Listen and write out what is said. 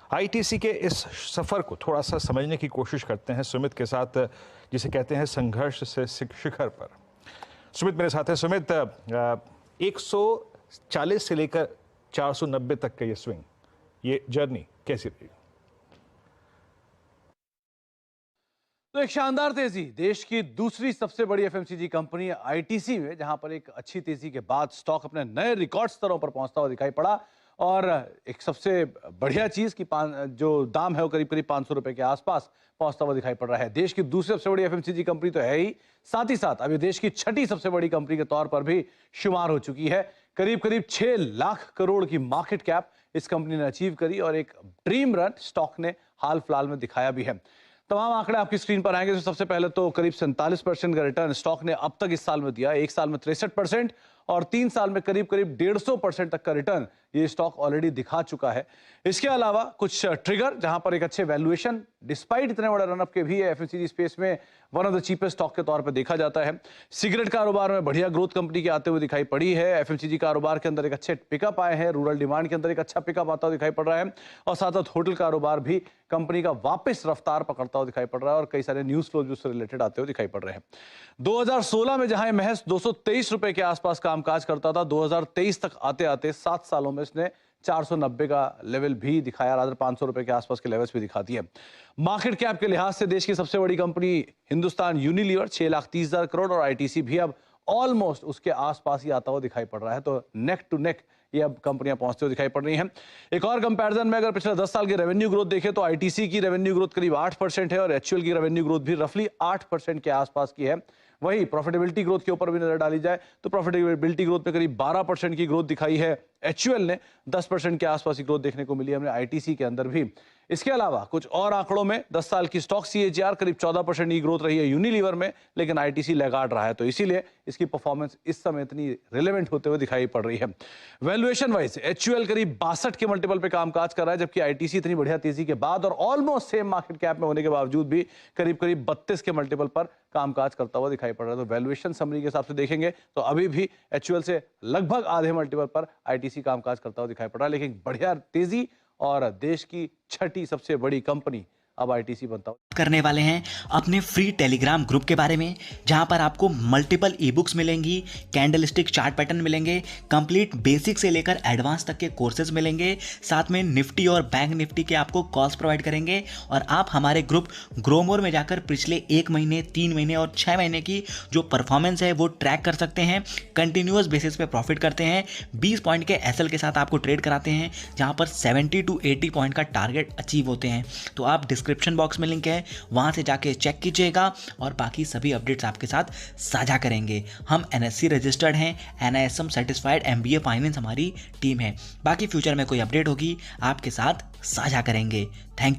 ITC के इस सफ़र को थोड़ा सा समझने की कोशिश करते हैं सुमित के साथ, जिसे कहते हैं संघर्ष से शिखर पर। सुमित मेरे साथ है। सुमित, 140 से लेकर 490 तक का ये स्विंग, ये जर्नी कैसी रही? तो एक शानदार तेजी देश की दूसरी सबसे बड़ी एफएमसीजी कंपनी आईटीसी में, जहां पर एक अच्छी तेजी के बाद स्टॉक अपने नए रिकॉर्ड स्तरों पर पहुंचता हुआ दिखाई पड़ा। और एक सबसे बढ़िया चीज की जो दाम है वो करीब करीब 500 रुपए के आसपास पहुंचता हुआ दिखाई पड़ रहा है। देश की दूसरी सबसे बड़ी एफएमसीजी कंपनी तो है ही, साथ ही साथ अभी देश की छठी सबसे बड़ी कंपनी के तौर पर भी शुमार हो चुकी है। करीब करीब 6 लाख करोड़ की मार्केट कैप इस कंपनी ने अचीव करी और एक ड्रीम रन स्टॉक ने हाल फिलहाल में दिखाया भी है। तमाम आंकड़े आपकी स्क्रीन पर आएंगे। तो सबसे पहले तो करीब 47% का रिटर्न स्टॉक ने अब तक इस साल में दिया। एक साल में 63% और 3 साल में करीब करीब 150% तक का रिटर्न ये स्टॉक ऑलरेडी दिखा चुका है। इसके अलावा कुछ ट्रिगर, जहां पर एक अच्छे वैल्यूएशन डिस्पाइट इतने बड़े रनअप के भी एफएमसीजी स्पेस में one of the cheapest stock के तौर पर देखा जाता है। सिगरेट कारोबार में बढ़िया ग्रोथ कंपनी के आते हुए दिखाई पड़ी है। एफएमसीजी कारोबार के अंदर एक अच्छे पिकअप आए हैं, रूरल डिमांड के अंदर एक अच्छा पिकअप आता हुआ दिखाई पड़ रहा है और साथ साथ होटल कारोबार भी कंपनी का वापस रफ्तार पकड़ता हुआ दिखाई पड़ रहा है और कई सारे न्यूज फ्लो उससे रिलेटेड आते हुए दिखाई पड़ रहे हैं। 2016 में जहां महज 223 रुपए के आसपास कामकाज करता था, 2023 तक आते आते 7 सालों में इसने 490 का लेवल भी दिखाया, रादर 500 रुपए के आसपास के लेवल्स भी दिखाती है। मार्केट कैप के लिहाज से देश की सबसे बड़ी कंपनी हिंदुस्तान यूनिलीवर 6,30,000 करोड़ और आईटीसी भी अब ऑलमोस्ट उसके आसपास ही आता हुआ दिखाई पड़ रहा है। तो नेक टू नेक ये अब कंपनियां पहुंचते हुए दिखाई पड़ रही हैं। एक और कंपैरिजन में अगर पिछले 10 साल की रेवेन्यू ग्रोथ देखें तो आईटीसी की रेवेन्यू ग्रोथ करीब 8% है और एचयूएल की रेवेन्यू ग्रोथ भी रफली 8% के आसपास की है। वही प्रॉफिटेबिलिटी ग्रोथ के ऊपर भी नजर डाली जाए तो प्रॉफिटेबिलिटी ग्रोथ में करीब 12% की ग्रोथ दिखाई है। एचयूएल ने 10% के आसपास की ग्रोथ देखने को मिली है हमने आईटीसी के अंदर भी। इसके अलावा कुछ और आंकड़ों में 10 साल की स्टॉक सीएजीआर करीब 14% की ग्रोथ रही है यूनिलीवर में, लेकिन आईटीसी लैगार्ड रहा है। तो इसीलिए इसकी परफॉर्मेंस इस समय इतनी रिलेवेंट होते हुए दिखाई पड़ रही है। वैल्यूएशन वाइज एचयूएल करीब 62 के मल्टीपल पे कामकाज कर रहा है, जबकि आईटीसी इतनी बढ़िया तेजी के बाद और ऑलमोस्ट सेम मार्केट कैप में होने के बावजूद भी करीब करीब 32 के मल्टीपल पर कामकाज करता हुआ दिखाई पड़ रहा है। तो वैल्यूएशन समरी के हिसाब से देखेंगे तो अभी भी एचयूएल से लगभग आधे मल्टीपल पर आईटीसी कामकाज करता हुआ दिखाई पड़ रहा है, लेकिन बढ़िया तेजी और देश की छठी सबसे बड़ी कंपनी अब आईटीसी बनता करने वाले हैं अपने फ्री टेलीग्राम ग्रुप के बारे में, जहां पर आपको मल्टीपल ई बुक्स मिलेंगी, कैंडलस्टिक चार्ट पैटर्न मिलेंगे, कंप्लीट बेसिक से लेकर एडवांस तक के कोर्सेज मिलेंगे, साथ में निफ्टी और बैंक निफ्टी के आपको कॉल्स प्रोवाइड करेंगे और आप हमारे ग्रुप ग्रोमोर में जाकर पिछले 1 महीने, 3 महीने और 6 महीने की जो परफॉर्मेंस है वो ट्रैक कर सकते हैं। कंटिन्यूअस बेसिस पे प्रॉफिट करते हैं, 20 पॉइंट के एसएल के साथ आपको ट्रेड कराते हैं, जहां पर 70 to 80 पॉइंट का टारगेट अचीव होते हैं। तो आप डिस्क्रिप्शन बॉक्स में लिंक है, वहां से जाके चेक कीजिएगा और बाकी सभी अपडेट्स आपके साथ साझा करेंगे। हम एनएससी रजिस्टर्ड हैं, एनआईएसएम सर्टिफाइड, एमबीए फाइनेंस हमारी टीम है। बाकी फ्यूचर में कोई अपडेट होगी आपके साथ साझा करेंगे। Thank you.